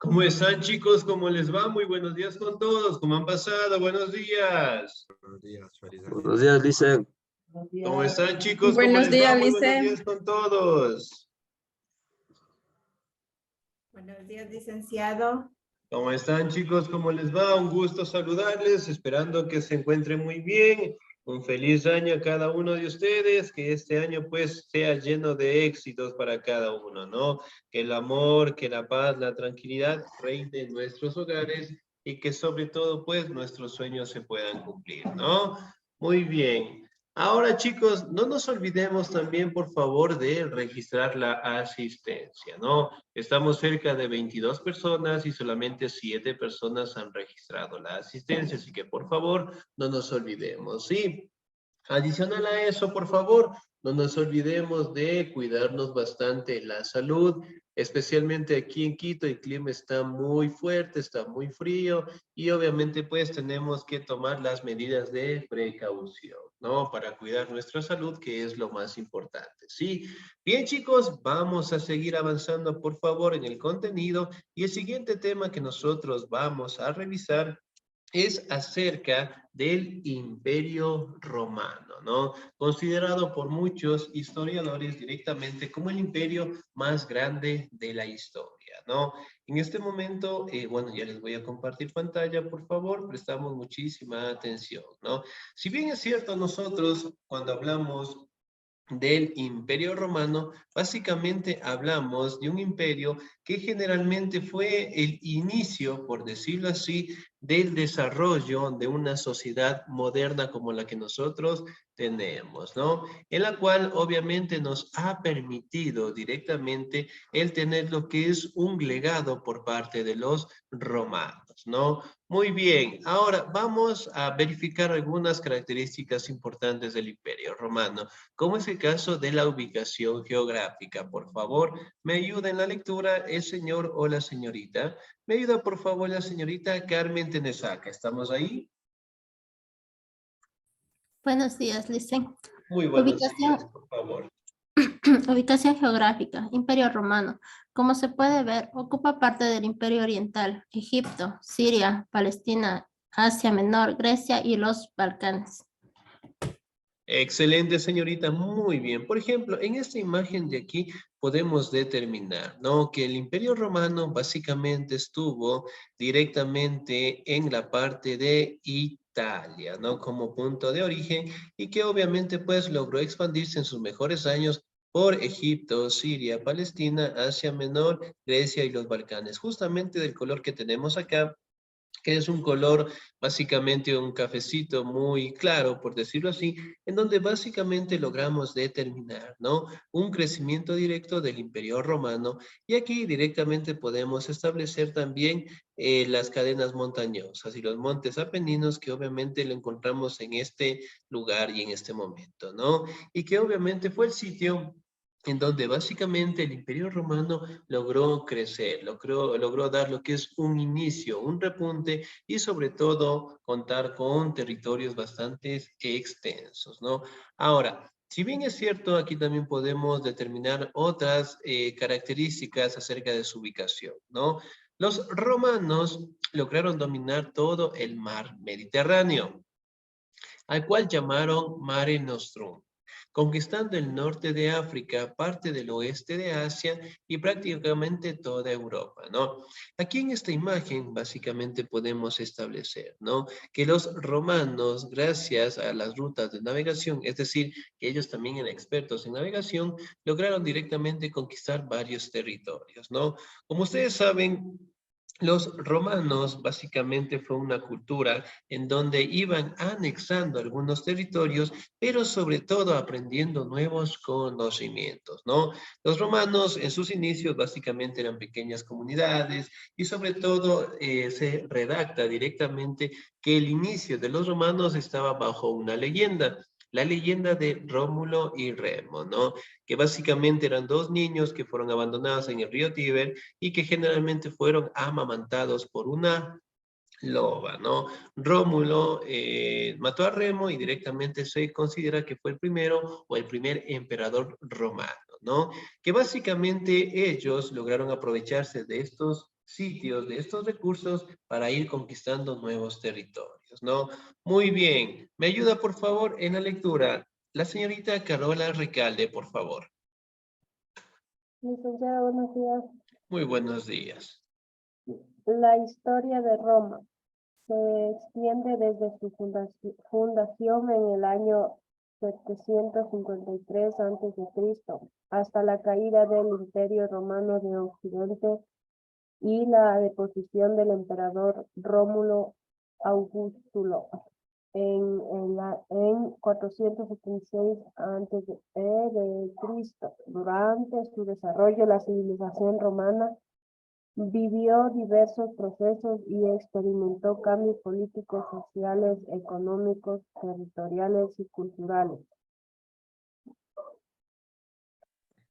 ¿Cómo están, chicos? ¿Cómo les va? Muy buenos días con todos. ¿Cómo han pasado? Buenos días. Buenos días, feliz año. Buenos días, Lice. ¿Cómo están, chicos? ¿Cómo Buenos les va? días, Muy buenos Lice. días con todos. Buenos días, licenciado. ¿Cómo están, chicos? ¿Cómo les va? Un gusto saludarles, esperando que se encuentren muy bien. Un feliz año a cada uno de ustedes, que este año pues sea lleno de éxitos para cada uno, ¿no? Que el amor, que la paz, la tranquilidad reine en nuestros hogares y que sobre todo pues nuestros sueños se puedan cumplir, ¿no? Muy bien. Ahora, chicos, no nos olvidemos también, por favor, de registrar la asistencia, ¿no? Estamos cerca de 22 personas y solamente 7 personas han registrado la asistencia, así que por favor no nos olvidemos, ¿sí? Adicional a eso, por favor, no nos olvidemos de cuidarnos bastante la salud, especialmente aquí en Quito el clima está muy fuerte, está muy frío y obviamente pues tenemos que tomar las medidas de precaución, ¿no? Para cuidar nuestra salud, que es lo más importante, ¿sí? Bien, chicos, vamos a seguir avanzando, por favor, en el contenido y el siguiente tema que nosotros vamos a revisar es acerca del Imperio Romano, ¿no? Considerado por muchos historiadores directamente como el imperio más grande de la historia, ¿no? En este momento, bueno, ya les voy a compartir pantalla, por favor, prestamos muchísima atención, ¿no? Si bien es cierto, nosotros cuando hablamos del Imperio Romano, básicamente hablamos de un imperio que generalmente fue el inicio, por decirlo así, del desarrollo de una sociedad moderna como la que nosotros tenemos, ¿no? En la cual obviamente nos ha permitido directamente el tener lo que es un legado por parte de los romanos, ¿no? Muy bien, ahora vamos a verificar algunas características importantes del Imperio Romano, como es el caso de la ubicación geográfica. Por favor, me ayuda en la lectura el señor o la señorita. Me ayuda, por favor, la señorita Carmen Tenesaca. ¿Estamos ahí? Buenos días, Lice. Muy buenos Ubicación, días, por favor. ubicación geográfica, Imperio Romano. Como se puede ver, ocupa parte del Imperio Oriental, Egipto, Siria, Palestina, Asia Menor, Grecia y los Balcanes. Excelente, señorita, muy bien. Por ejemplo, en esta imagen de aquí podemos determinar, ¿no? Que el Imperio Romano básicamente estuvo directamente en la parte de Italia, ¿no? Como punto de origen y que obviamente pues logró expandirse en sus mejores años por Egipto, Siria, Palestina, Asia Menor, Grecia y los Balcanes. Justamente del color que tenemos acá, que es un color básicamente un cafecito muy claro, por decirlo así, en donde básicamente logramos determinar, ¿no? Un crecimiento directo del Imperio Romano y aquí directamente podemos establecer también las cadenas montañosas y los montes apeninos que obviamente lo encontramos en este lugar y en este momento, ¿no? Y que obviamente fue el sitio en donde básicamente el Imperio Romano logró crecer, logró dar lo que es un inicio, un repunte y sobre todo contar con territorios bastante extensos, ¿no? Ahora, si bien es cierto, aquí también podemos determinar otras características acerca de su ubicación, ¿no? Los romanos lograron dominar todo el mar Mediterráneo, al cual llamaron Mare Nostrum, conquistando el norte de África, parte del oeste de Asia y prácticamente toda Europa, ¿no? Aquí en esta imagen básicamente podemos establecer, ¿no? Que los romanos, gracias a las rutas de navegación, es decir, que ellos también eran expertos en navegación, lograron directamente conquistar varios territorios, ¿no? Como ustedes saben, los romanos básicamente fue una cultura en donde iban anexando algunos territorios, pero sobre todo aprendiendo nuevos conocimientos, ¿no? Los romanos en sus inicios básicamente eran pequeñas comunidades y sobre todo se redacta directamente que el inicio de los romanos estaba bajo una leyenda. La leyenda de Rómulo y Remo, ¿no? Que básicamente eran dos niños que fueron abandonados en el río Tíber y que generalmente fueron amamantados por una loba, ¿no? Rómulo mató a Remo y directamente se considera que fue el primero o el primer emperador romano, ¿no? Que básicamente ellos lograron aprovecharse de estos sitios, de estos recursos para ir conquistando nuevos territorios, ¿no? Muy bien. ¿Me ayuda, por favor, en la lectura? La señorita Carola Recalde, por favor. Licenciado, buenos días. Muy buenos días. La historia de Roma se extiende desde su fundación en el año 753 a.C. hasta la caída del Imperio Romano de Occidente y la deposición del emperador Rómulo Augustulo en 476 a.C. Durante su desarrollo, la civilización romana vivió diversos procesos y experimentó cambios políticos, sociales, económicos, territoriales y culturales.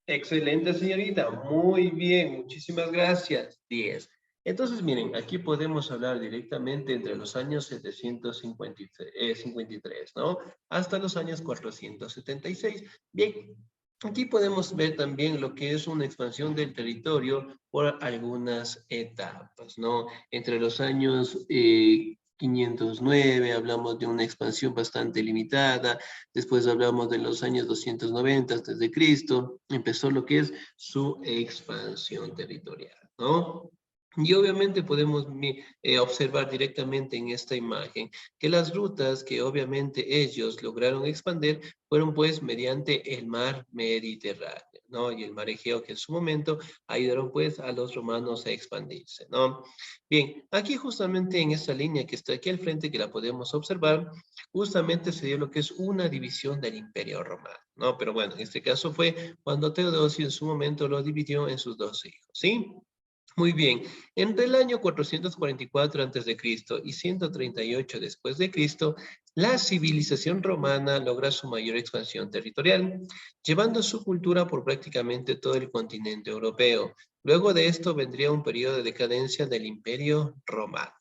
Excelente, señorita. Muy bien, muchísimas gracias. 10. Entonces, miren, aquí podemos hablar directamente entre los años 753, ¿no? Hasta los años 476. Bien, aquí podemos ver también lo que es una expansión del territorio por algunas etapas, ¿no? Entre los años 509 hablamos de una expansión bastante limitada. Después hablamos de los años 290 antes de Cristo, empezó lo que es su expansión territorial, ¿no? Y obviamente podemos observar directamente en esta imagen que las rutas que obviamente ellos lograron expandir fueron pues mediante el mar Mediterráneo, ¿no? Y el mar Egeo que en su momento ayudaron pues a los romanos a expandirse, ¿no? Bien, aquí justamente en esta línea que está aquí al frente que la podemos observar, justamente se dio lo que es una división del Imperio Romano, ¿no? Pero bueno, en este caso fue cuando Teodosio en su momento lo dividió en sus dos hijos, ¿sí? Muy bien, entre el año 444 a.C. y 138 después de Cristo, la civilización romana logra su mayor expansión territorial, llevando su cultura por prácticamente todo el continente europeo. Luego de esto vendría un periodo de decadencia del Imperio Romano.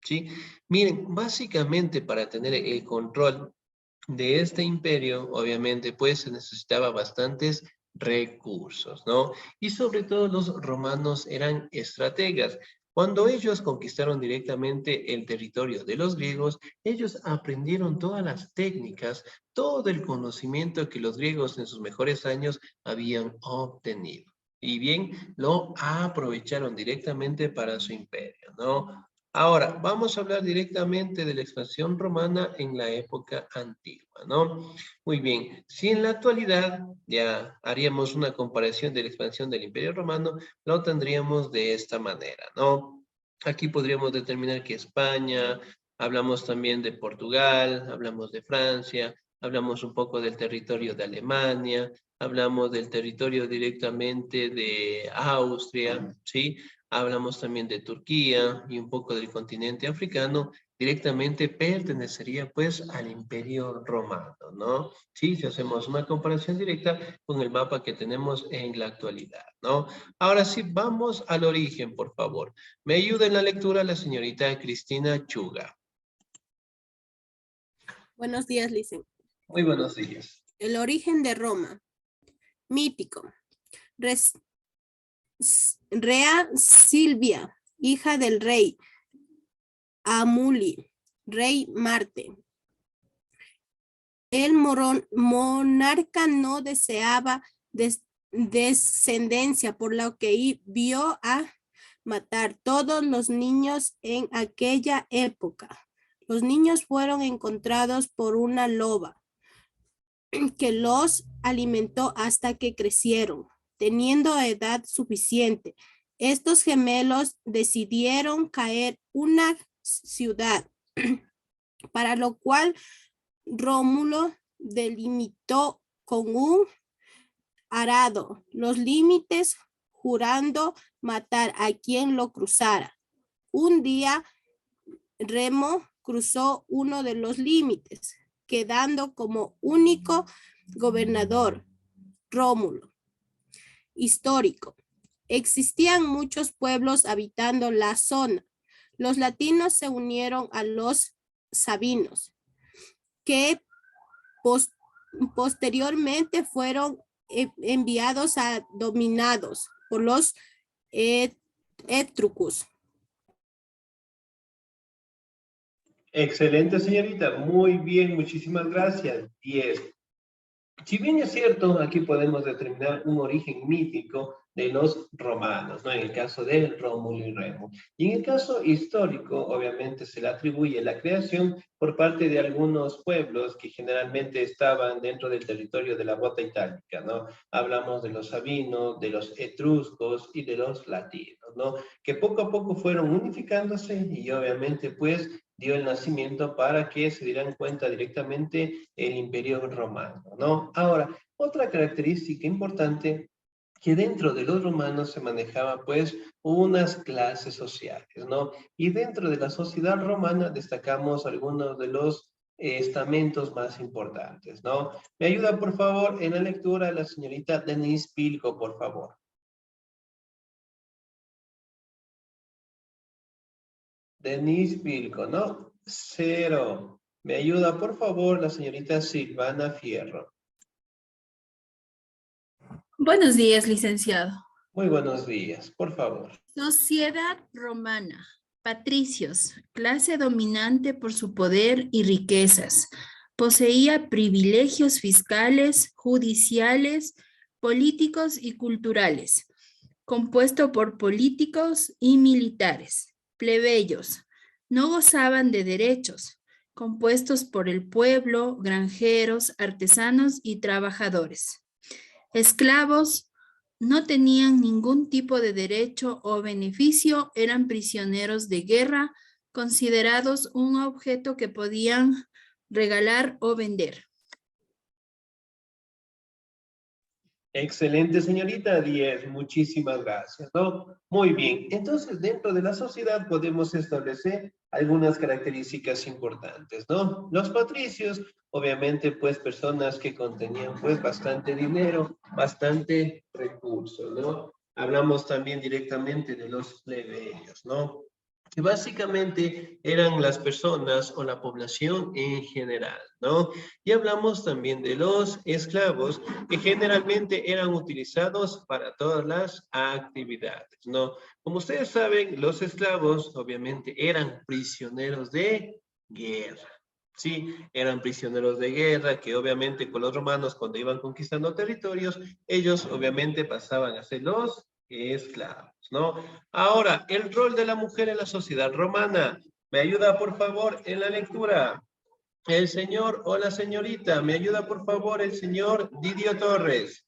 ¿Sí? Miren, básicamente para tener el control de este imperio, obviamente, pues se necesitaba bastantes recursos, ¿no? Y sobre todo los romanos eran estrategas. Cuando ellos conquistaron directamente el territorio de los griegos, ellos aprendieron todas las técnicas, todo el conocimiento que los griegos en sus mejores años habían obtenido. Y bien, lo aprovecharon directamente para su imperio, ¿no? Ahora, vamos a hablar directamente de la expansión romana en la época antigua, ¿no? Muy bien, si en la actualidad ya haríamos una comparación de la expansión del Imperio Romano, lo tendríamos de esta manera, ¿no? Aquí podríamos determinar que España, hablamos también de Portugal, hablamos de Francia, hablamos un poco del territorio de Alemania, hablamos del territorio directamente de Austria, ¿sí? Hablamos también de Turquía y un poco del continente africano, directamente pertenecería pues al Imperio Romano, ¿no? Sí, si hacemos una comparación directa con el mapa que tenemos en la actualidad, ¿no? Ahora sí, vamos al origen, por favor. Me ayuda en la lectura la señorita Cristina Chuga. Buenos días, Licen. Muy buenos días. El origen de Roma. Mítico. Rea Silvia, hija del rey Amuli, rey Marte. El monarca no deseaba descendencia, por lo que vio a matar todos los niños en aquella época. Los niños fueron encontrados por una loba que los alimentó hasta que crecieron, teniendo edad suficiente. Estos gemelos decidieron caer una ciudad, para lo cual Rómulo delimitó con un arado los límites, jurando matar a quien lo cruzara. Un día, Remo cruzó uno de los límites, quedando como único gobernador Rómulo. Histórico. Existían muchos pueblos habitando la zona. Los latinos se unieron a los sabinos, que posteriormente fueron enviados a dominados por los Etruscus. Excelente, señorita. Muy bien, muchísimas gracias. 10. Si bien es cierto, aquí podemos determinar un origen mítico de los romanos, ¿no? En el caso de Rómulo y Remo. Y en el caso histórico, obviamente se le atribuye la creación por parte de algunos pueblos que generalmente estaban dentro del territorio de la bota itálica, ¿no? Hablamos de los sabinos, de los etruscos y de los latinos, ¿no? Que poco a poco fueron unificándose y obviamente pues dio el nacimiento para que se dieran cuenta directamente el Imperio Romano, ¿no? Ahora, otra característica importante que dentro de los romanos se manejaba pues unas clases sociales, ¿no? Y dentro de la sociedad romana destacamos algunos de los estamentos más importantes, ¿no? Me ayuda por favor en la lectura la señorita Denise Pilco, por favor. Denise Pilco, ¿no? 0. Me ayuda, por favor, la señorita Silvana Fierro. Buenos días, licenciado. Muy buenos días, por favor. Sociedad romana. Patricios, clase dominante por su poder y riquezas. Poseía privilegios fiscales, judiciales, políticos y culturales. Compuesto por políticos y militares. Plebeyos, no gozaban de derechos, compuestos por el pueblo, granjeros, artesanos y trabajadores. Esclavos, no tenían ningún tipo de derecho o beneficio, eran prisioneros de guerra, considerados un objeto que podían regalar o vender. Excelente, señorita 10. Muchísimas gracias, ¿no? Muy bien. Entonces, dentro de la sociedad podemos establecer algunas características importantes, ¿no? Los patricios, obviamente, pues, personas que contenían, pues, bastante dinero, bastante recursos, ¿no? Hablamos también directamente de los plebeyos, ¿no? Que básicamente eran las personas o la población en general, ¿no? Y hablamos también de los esclavos, que generalmente eran utilizados para todas las actividades, ¿no? Como ustedes saben, los esclavos obviamente eran prisioneros de guerra. Sí, eran prisioneros de guerra que obviamente con los romanos cuando iban conquistando territorios, ellos obviamente pasaban a ser los esclavos, ¿no? Ahora, el rol de la mujer en la sociedad romana. ¿Me ayuda por favor en la lectura? El señor o la señorita, ¿me ayuda por favor el señor Didio Torres?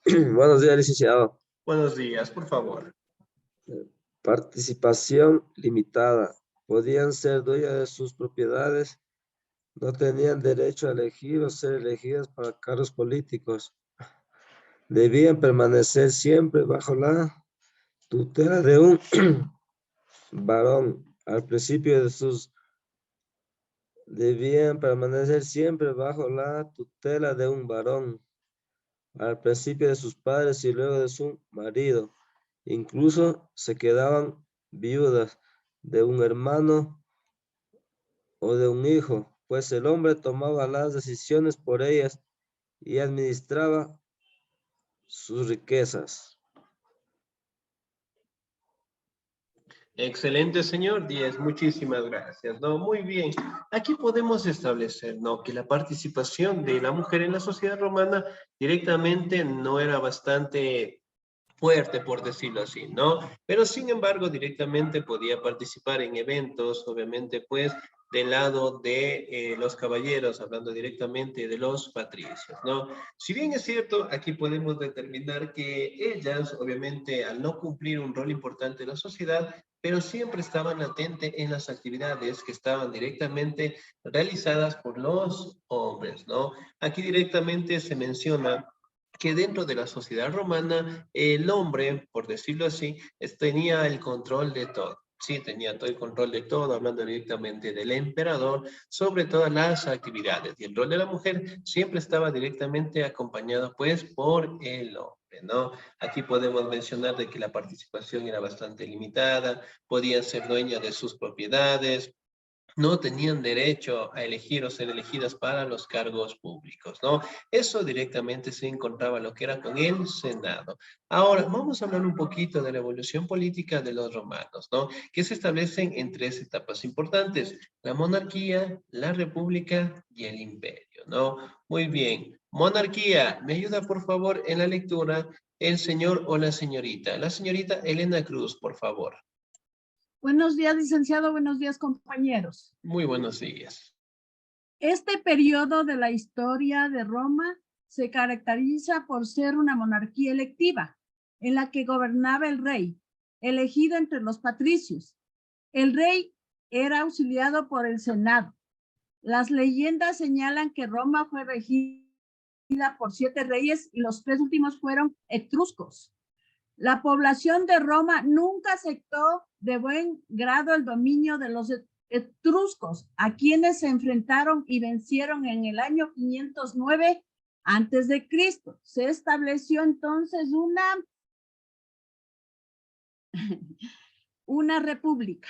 Buenos días, licenciado. Buenos días, por favor. Participación limitada. Podían ser dueñas de sus propiedades, no tenían derecho a elegir o ser elegidas para cargos políticos. Debían permanecer siempre bajo la tutela de un varón. Al principio de sus Debían permanecer siempre bajo la tutela de un varón, al principio de sus padres y luego de su marido. Incluso se quedaban viudas de un hermano o de un hijo, pues el hombre tomaba las decisiones por ellas y administraba sus riquezas. Excelente, señor 10. Muchísimas gracias. No, muy bien. Aquí podemos establecer, ¿no? Que la participación de la mujer en la sociedad romana directamente no era bastante fuerte, por decirlo así, ¿no? Pero sin embargo, directamente podía participar en eventos, obviamente, pues, del lado de los caballeros, hablando directamente de los patricios, ¿no? Si bien es cierto, aquí podemos determinar que ellas, obviamente, al no cumplir un rol importante en la sociedad, pero siempre estaban latentes en las actividades que estaban directamente realizadas por los hombres, ¿no? Aquí directamente se menciona que dentro de la sociedad romana, el hombre, por decirlo así, tenía el control de todo. Sí, tenía todo el control de todo, hablando directamente del emperador sobre todas las actividades. Y el rol de la mujer siempre estaba directamente acompañado, pues, por el hombre, ¿no? Aquí podemos mencionar de que la participación era bastante limitada, podían ser dueñas de sus propiedades, no tenían derecho a elegir o ser elegidas para los cargos públicos, ¿no? Eso directamente se encontraba lo que era con el Senado. Ahora, vamos a hablar un poquito de la evolución política de los romanos, ¿no? Que se establecen en tres etapas importantes: la monarquía, la república y el imperio, ¿no? Muy bien. Monarquía, ¿me ayuda por favor en la lectura el señor o la señorita? La señorita Elena Cruz, por favor. Buenos días, licenciado. Buenos días, compañeros. Muy buenos días. Este periodo de la historia de Roma se caracteriza por ser una monarquía electiva, en la que gobernaba el rey, elegido entre los patricios. El rey era auxiliado por el Senado. Las leyendas señalan que Roma fue regida por 7 reyes y los 3 últimos fueron etruscos. La población de Roma nunca aceptó de buen grado el dominio de los etruscos, a quienes se enfrentaron y vencieron en el año 509 a.C. Se estableció entonces una república.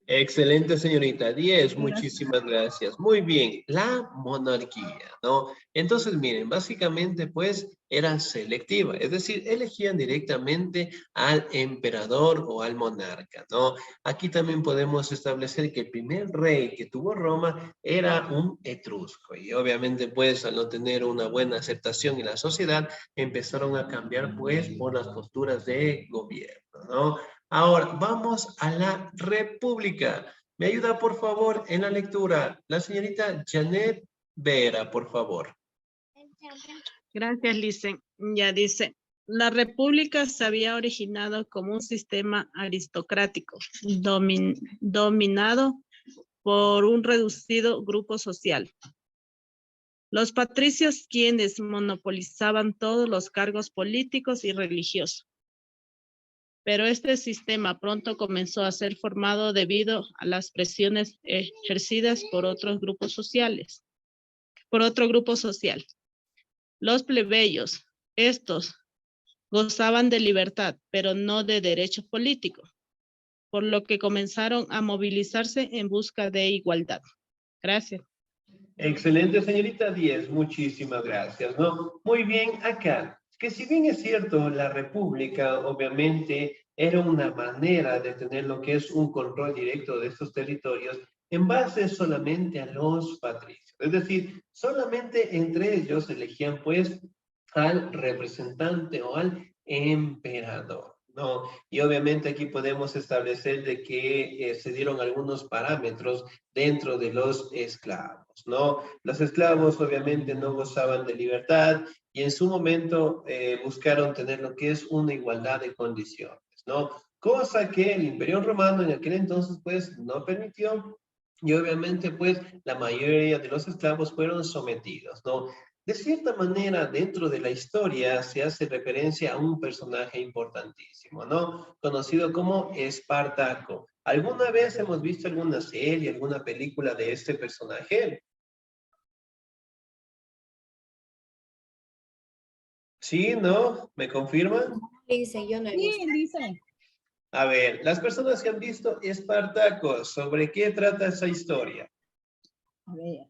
Excelente, señorita. 10, Gracias. muchísimas gracias. Muy bien, la monarquía, ¿no? Entonces, miren, básicamente, pues, era selectiva, es decir, elegían directamente al emperador o al monarca, ¿no? Aquí también podemos establecer que el primer rey que tuvo Roma era un etrusco, y obviamente, pues, al no tener una buena aceptación en la sociedad, empezaron a cambiar, pues, por las posturas de gobierno, ¿no? Ahora, vamos a la República. ¿Me ayuda, por favor, en la lectura? La señorita Janet Vera, por favor. Gracias, Licen. Ya dice, la república se había originado como un sistema aristocrático, dominado por un reducido grupo social. Los patricios, quienes monopolizaban todos los cargos políticos y religiosos. Pero este sistema pronto comenzó a ser formado debido a las presiones ejercidas por otros grupos sociales. Los plebeyos, estos gozaban de libertad, pero no de derechos políticos, por lo que comenzaron a movilizarse en busca de igualdad. Gracias. Excelente, señorita 10, muchísimas gracias, ¿no? Muy bien, acá, que si bien es cierto, la república obviamente era una manera de tener lo que es un control directo de estos territorios en base solamente a los patricios. Es decir, solamente entre ellos elegían pues al representante o al emperador, ¿no? Y obviamente aquí podemos establecer de que se dieron algunos parámetros dentro de los esclavos, ¿no? Los esclavos obviamente no gozaban de libertad y en su momento buscaron tener lo que es una igualdad de condiciones, ¿no? Cosa que el Imperio Romano en aquel entonces pues no permitió y obviamente pues la mayoría de los esclavos fueron sometidos, ¿no? De cierta manera, dentro de la historia se hace referencia a un personaje importantísimo, ¿no? Conocido como Espartaco. ¿Alguna vez hemos visto alguna serie, alguna película de este personaje? ¿Sí? ¿No? ¿Me confirman? Dice, yo no he visto. Sí, dice. A ver, las personas que han visto Espartaco, ¿sobre qué trata esa historia? A ver.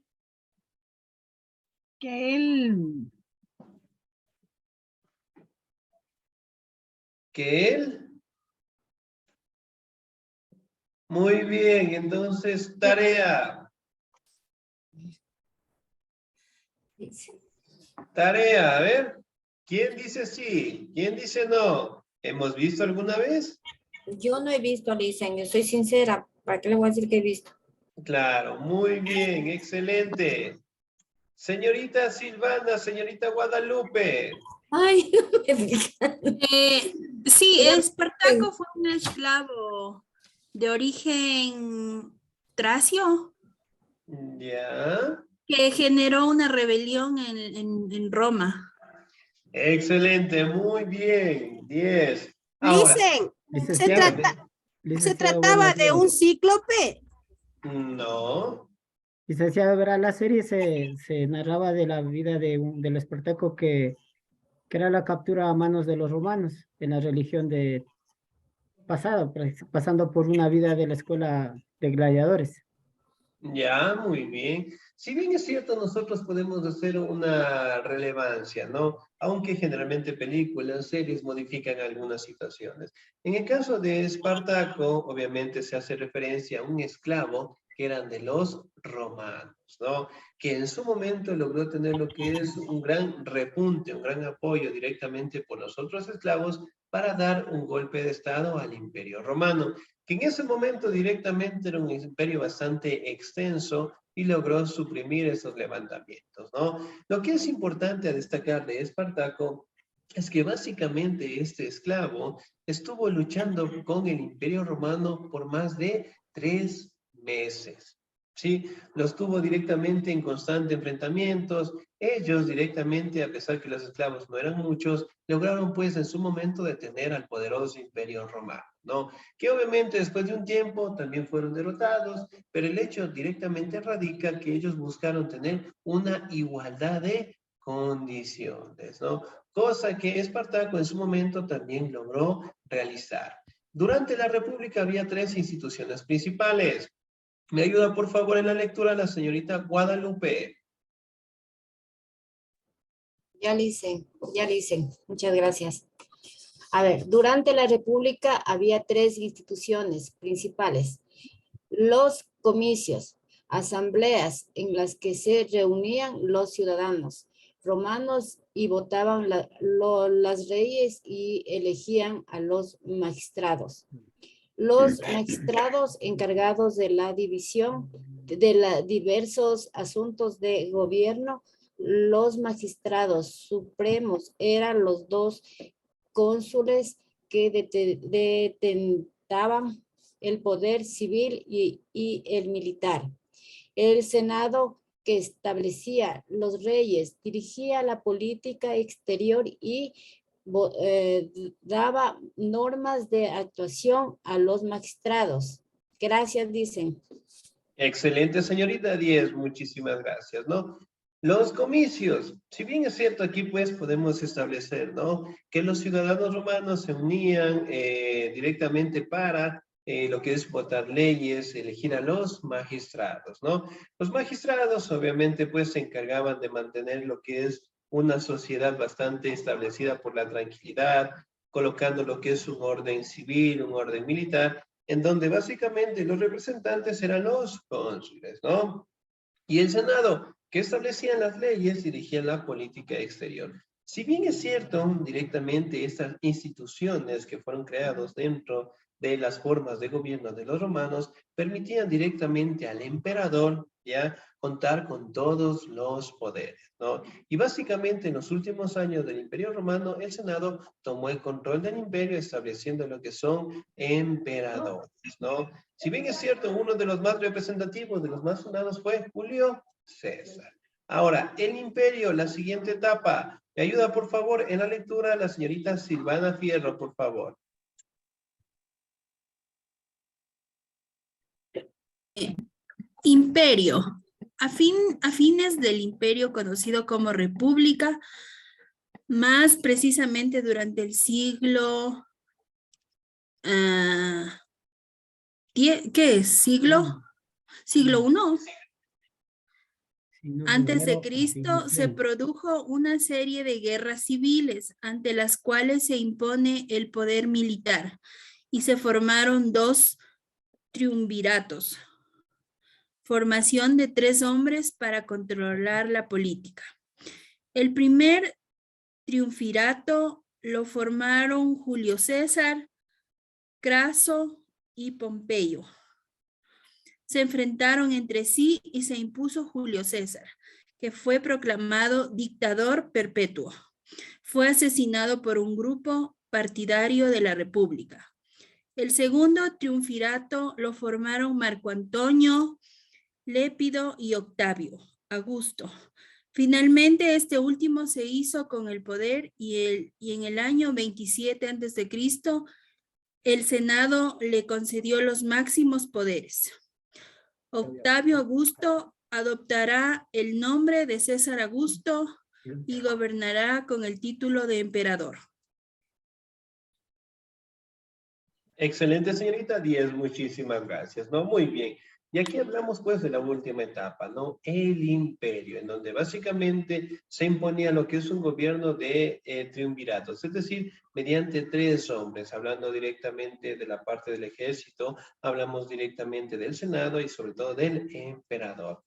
Que él... ¿Que él? Muy bien, entonces, tarea. Tarea, a ver. ¿Quién dice sí? ¿Quién dice no? ¿Hemos visto alguna vez? Yo no he visto, Licen, yo soy sincera. ¿Para qué le voy a decir que he visto? Claro, muy bien, excelente. Señorita Silvana, señorita Guadalupe. Ay, no me digan. Sí, Espartaco fue un esclavo de origen tracio Ya. que generó una rebelión en Roma. Excelente, muy bien. 10. Ahora, Dicen, Licenciado, se licenciado, trataba buenos de días. un cíclope. no. Licenciado, verá, la serie se narraba de la vida del Espartaco que era la captura a manos de los romanos en la religión pasando por una vida de la escuela de gladiadores. Ya, muy bien. Si bien es cierto, nosotros podemos hacer una relevancia, ¿no? Aunque generalmente películas, series modifican algunas situaciones. En el caso de Espartaco, obviamente se hace referencia a un esclavo que eran de los romanos, ¿no? Que en su momento logró tener lo que es un gran repunte, un gran apoyo directamente por los otros esclavos para dar un golpe de estado al Imperio Romano, que en ese momento directamente era un imperio bastante extenso y logró suprimir esos levantamientos, ¿no? Lo que es importante a destacar de Espartaco es que básicamente este esclavo estuvo luchando con el Imperio Romano por más de 3 meses. ¿Sí? Los tuvo directamente en constante enfrentamientos. Ellos directamente, a pesar que los esclavos no eran muchos, lograron pues en su momento detener al poderoso Imperio Romano, ¿no? Que obviamente después de un tiempo también fueron derrotados, pero el hecho directamente radica que ellos buscaron tener una igualdad de condiciones, ¿no? Cosa que Espartaco en su momento también logró realizar. Durante la República había 3 instituciones principales. ¿Me ayuda, por favor, en la lectura la señorita Guadalupe? Ya le hice. Muchas gracias. A ver, durante la República había 3 instituciones principales. Los comicios, asambleas en las que se reunían los ciudadanos romanos y votaban las leyes y elegían a los magistrados. Los magistrados encargados de la división de diversos asuntos de gobierno, los magistrados supremos eran los 2 cónsules que detentaban el poder civil y el militar. El Senado, que establecía los reyes, dirigía la política exterior y daba normas de actuación a los magistrados. Gracias, dicen. Excelente, señorita 10, muchísimas gracias, ¿no? Los comicios, si bien es cierto, aquí pues podemos establecer, ¿no? Que los ciudadanos romanos se unían directamente para lo que es votar leyes, elegir a los magistrados, ¿no? Los magistrados obviamente pues se encargaban de mantener lo que es una sociedad bastante establecida por la tranquilidad, colocando lo que es un orden civil, un orden militar, en donde básicamente los representantes eran los cónsules, ¿no? Y el Senado, que establecía las leyes, dirigía la política exterior. Si bien es cierto, directamente estas instituciones que fueron creadas dentro de las formas de gobierno de los romanos, permitían directamente al emperador, ya, contar con todos los poderes, ¿no? Y básicamente en los últimos años del Imperio Romano, el Senado tomó el control del imperio, estableciendo lo que son emperadores, ¿no? Si bien es cierto, uno de los más representativos, de los más sonados fue Julio César. Ahora, el imperio, la siguiente etapa. ¿Me ayuda, por favor, en la lectura la señorita Silvana Fierro, por favor? Imperio. A fines del imperio conocido como República, más precisamente durante el siglo... ¿qué es? ¿Siglo? ¿Siglo I? Antes de Cristo se produjo una serie de guerras civiles ante las cuales se impone el poder militar y se formaron 2 triunviratos. Formación de 3 hombres para controlar la política. El primer triunvirato lo formaron Julio César, Craso y Pompeyo. Se enfrentaron entre sí y se impuso Julio César, que fue proclamado dictador perpetuo. Fue asesinado por un grupo partidario de la República. El segundo triunvirato lo formaron Marco Antonio, Lépido y Octavio Augusto. Finalmente, este último se hizo con el poder y en el año 27 a.C., el Senado le concedió los máximos poderes. Octavio Augusto adoptará el nombre de César Augusto y gobernará con el título de emperador. Excelente, señorita 10, muchísimas gracias, ¿no? Muy bien. Y aquí hablamos pues de la última etapa, ¿no? El imperio, en donde básicamente se imponía lo que es un gobierno de triunviratos, es decir, mediante tres hombres, hablando directamente de la parte del ejército, hablamos directamente del Senado y sobre todo del emperador.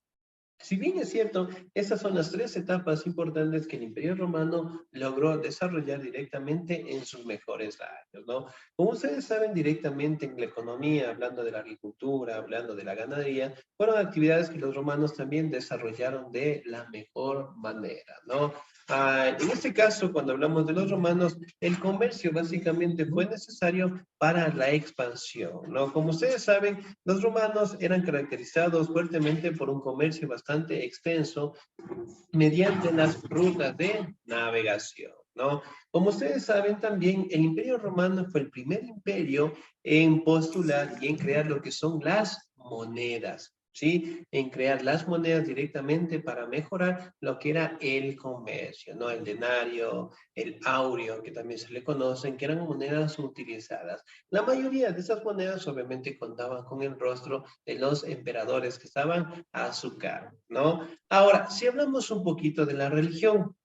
Si bien es cierto, estas son las tres etapas importantes que el Imperio Romano logró desarrollar directamente en sus mejores años, ¿no? Como ustedes saben, directamente en la economía, hablando de la agricultura, hablando de la ganadería, fueron actividades que los romanos también desarrollaron de la mejor manera, ¿no? En este caso, cuando hablamos de los romanos, el comercio básicamente fue necesario para la expansión, ¿no? Como ustedes saben, los romanos eran caracterizados fuertemente por un comercio bastante extenso mediante las rutas de navegación, ¿no? Como ustedes saben también, el Imperio Romano fue el primer imperio en postular y en crear lo que son las monedas, ¿sí? En crear las monedas directamente para mejorar lo que era el comercio, ¿no? El denario, el aureo, que también se le conocen, que eran monedas utilizadas. La mayoría de esas monedas obviamente contaban con el rostro de los emperadores que estaban a su cargo, ¿no? Ahora, si hablamos un poquito de la religión,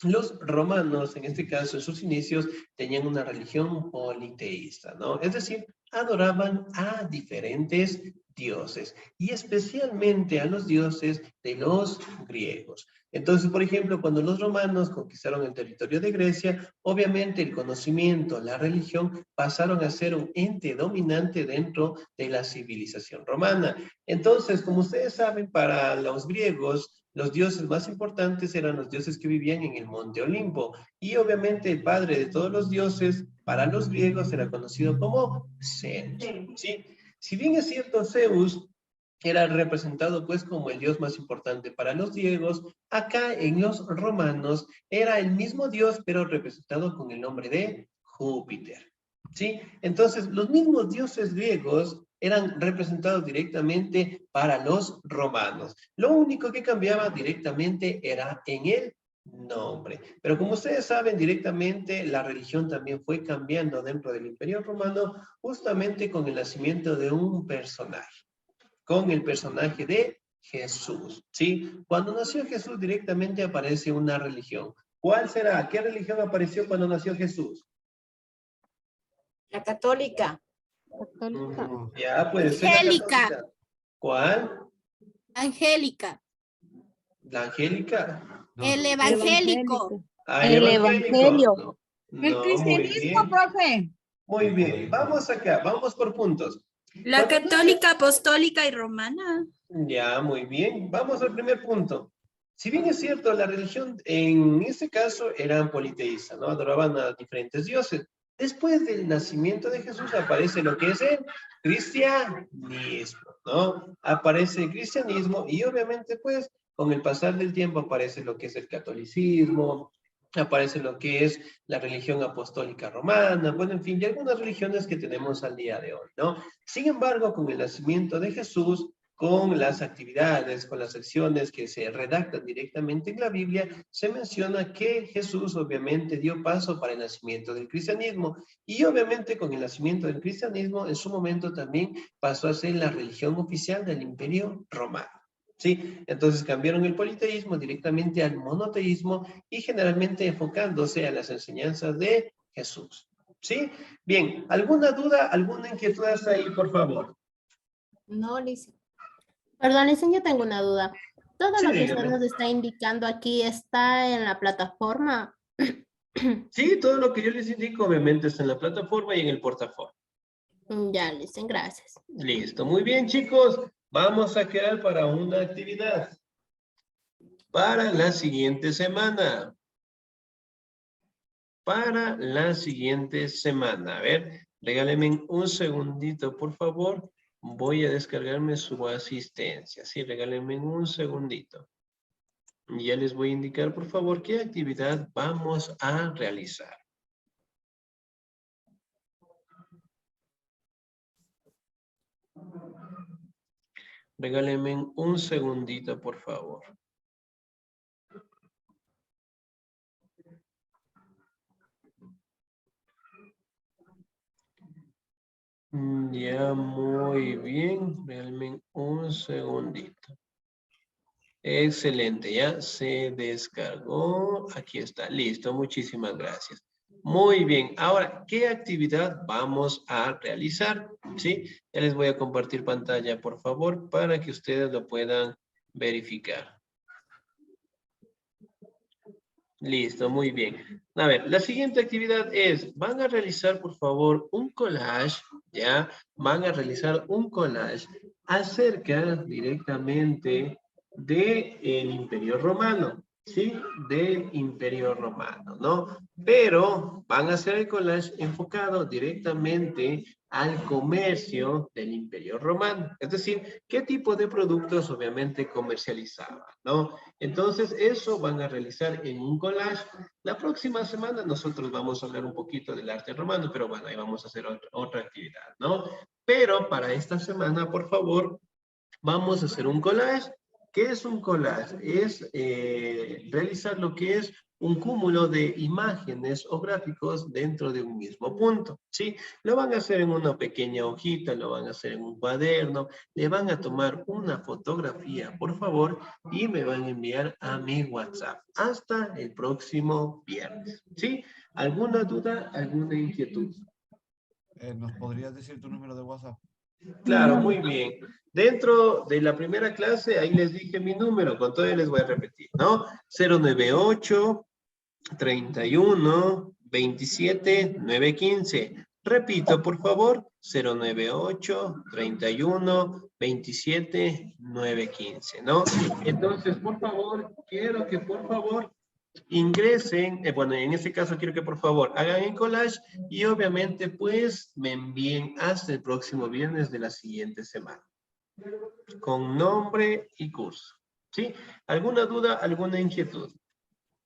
los romanos, en este caso, en sus inicios, tenían una religión politeísta, ¿no? Es decir, adoraban a diferentes dioses y especialmente a los dioses de los griegos. Entonces, por ejemplo, cuando los romanos conquistaron el territorio de Grecia, obviamente el conocimiento, la religión pasaron a ser un ente dominante dentro de la civilización romana. Entonces, como ustedes saben, para los griegos, los dioses más importantes eran los dioses que vivían en el monte Olimpo. Y obviamente el padre de todos los dioses, para los griegos, era conocido como Zeus, ¿sí? Si bien es cierto, Zeus era representado pues como el dios más importante para los griegos, acá en los romanos era el mismo dios, pero representado con el nombre de Júpiter, ¿sí? Entonces, los mismos dioses griegos eran representados directamente para los romanos. Lo único que cambiaba directamente era en el nombre. Pero como ustedes saben, directamente la religión también fue cambiando dentro del Imperio Romano justamente con el nacimiento de un personaje, con el personaje de Jesús, ¿sí? Cuando nació Jesús directamente aparece una religión. ¿Cuál será? ¿Qué religión apareció cuando nació Jesús? La católica. Ya, puede ser la Angélica. católica. ¿Cuál? Angélica. ¿La angélica? El evangélico. Ah, el El evangélico. evangelio. No, El no, muy cristianismo, bien. profe. Muy bien, vamos acá, vamos por puntos. La Cuando católica, apostólica y romana. Ya, muy bien. Vamos al primer punto. Si bien es cierto, la religión en este caso era politeísta, ¿no? Adoraban a diferentes dioses. Después del nacimiento de Jesús aparece lo que es el cristianismo, ¿no? Aparece el cristianismo y obviamente pues con el pasar del tiempo aparece lo que es el catolicismo, aparece lo que es la religión apostólica romana, bueno, en fin, y algunas religiones que tenemos al día de hoy, ¿no? Sin embargo, con el nacimiento de Jesús, con las actividades, con las acciones que se redactan directamente en la Biblia, se menciona que Jesús obviamente dio paso para el nacimiento del cristianismo y obviamente con el nacimiento del cristianismo en su momento también pasó a ser la religión oficial del Imperio Romano. ¿Sí? Entonces cambiaron el politeísmo directamente al monoteísmo y generalmente enfocándose a las enseñanzas de Jesús. ¿Sí? Bien, ¿alguna duda, alguna inquietud hasta ahí, por favor? No, Lisa. Perdón, Licen, yo tengo una duda. Todo Sí, lo que usted dígame. nos está indicando aquí está en la plataforma. Sí, todo lo que yo les indico obviamente está en la plataforma y en el portafolio. Ya, Licen, gracias. Listo, muy bien chicos, vamos a quedar para una actividad para la siguiente semana. Para la siguiente semana. A ver, regálenme un segundito, por favor. Voy a descargarme su asistencia. Sí, regálenme un segundito. Ya les voy a indicar, por favor, qué actividad vamos a realizar. Regálenme un segundito, por favor. Ya, muy bien. Realmente un segundito. Excelente, ya se descargó. Aquí está, listo. Muchísimas gracias. Muy bien. Ahora, ¿qué actividad vamos a realizar? ¿Sí? Ya les voy a compartir pantalla, por favor, para que ustedes lo puedan verificar. Listo, muy bien. A ver, la siguiente actividad es, van a realizar, por favor, un collage, ¿ya? Van a realizar un collage acerca directamente del Imperio Romano, ¿sí? Del Imperio Romano, ¿no? Pero van a hacer el collage enfocado directamente al comercio del Imperio Romano. Es decir, qué tipo de productos obviamente comercializaban, ¿no? Entonces, eso van a realizar en un collage. La próxima semana nosotros vamos a hablar un poquito del arte romano, pero bueno, ahí vamos a hacer otra actividad, ¿no? Pero para esta semana, por favor, vamos a hacer un collage. ¿Qué es un collage? Es realizar lo que es un cúmulo de imágenes o gráficos dentro de un mismo punto, ¿sí? Lo van a hacer en una pequeña hojita, lo van a hacer en un cuaderno, le van a tomar una fotografía, por favor, y me van a enviar a mi WhatsApp hasta el próximo viernes, ¿sí? ¿Alguna duda, alguna inquietud? ¿Nos podrías decir tu número de WhatsApp? Claro, muy bien. Dentro de la primera clase, ahí les dije mi número, con todo les voy a repetir, ¿no? 098 31 27 915. Repito, por favor, 098 31 27 915, ¿no? Entonces, por favor, quiero que por favor ingresen, bueno, en este caso quiero que por favor hagan el collage y obviamente pues me envíen hasta el próximo viernes de la siguiente semana. Con nombre y curso, ¿sí? ¿Alguna duda, alguna inquietud?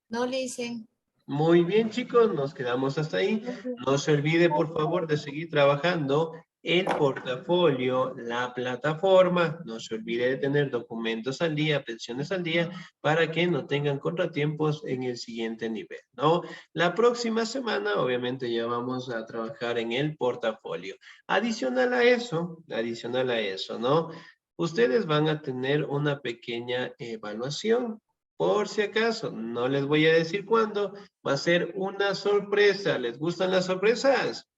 No le dicen. Muy bien, chicos, nos quedamos hasta ahí. No se olvide, por favor, de seguir trabajando el portafolio, la plataforma. No se olvide de tener documentos al día, pensiones al día, para que no tengan contratiempos en el siguiente nivel, ¿no? La próxima semana, obviamente, ya vamos a trabajar en el portafolio. Adicional a eso, ¿no? Ustedes van a tener una pequeña evaluación. Por si acaso, no les voy a decir cuándo, va a ser una sorpresa. ¿Les gustan las sorpresas?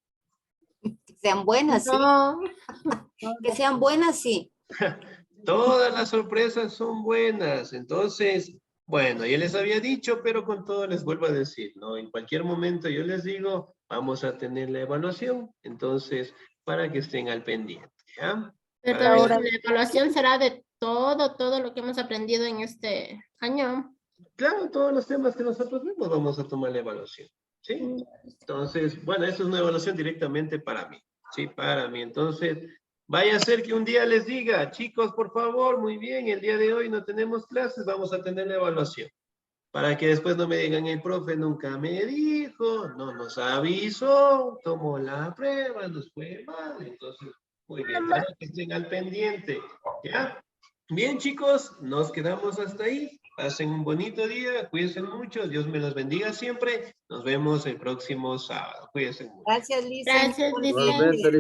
Que sean buenas, sí. No. Que sean buenas, sí. Todas las sorpresas son buenas. Entonces, bueno, ya les había dicho, pero con todo les vuelvo a decir, ¿no? En cualquier momento yo les digo, vamos a tener la evaluación. Entonces, para que estén al pendiente, ¿ya? Pero Para también que- la evaluación será de todo lo que hemos aprendido en este año. Claro, todos los temas que nosotros vemos vamos a tomar la evaluación, ¿sí? Entonces, bueno, esto es una evaluación directamente para mí, ¿sí? Para mí. Entonces, vaya a ser que un día les diga, chicos, por favor, muy bien, el día de hoy no tenemos clases, vamos a tener la evaluación. Para que después no me digan, el profe nunca me dijo, no nos avisó, tomó la prueba, nos fue mal. Entonces, muy bien, para que estén al pendiente, ¿ya? Bien, chicos, nos quedamos hasta ahí. Pasen un bonito día, cuídense mucho, Dios me los bendiga siempre. Nos vemos el próximo sábado. Cuídense mucho. Gracias, Lisa. Gracias, Buen Licen. día.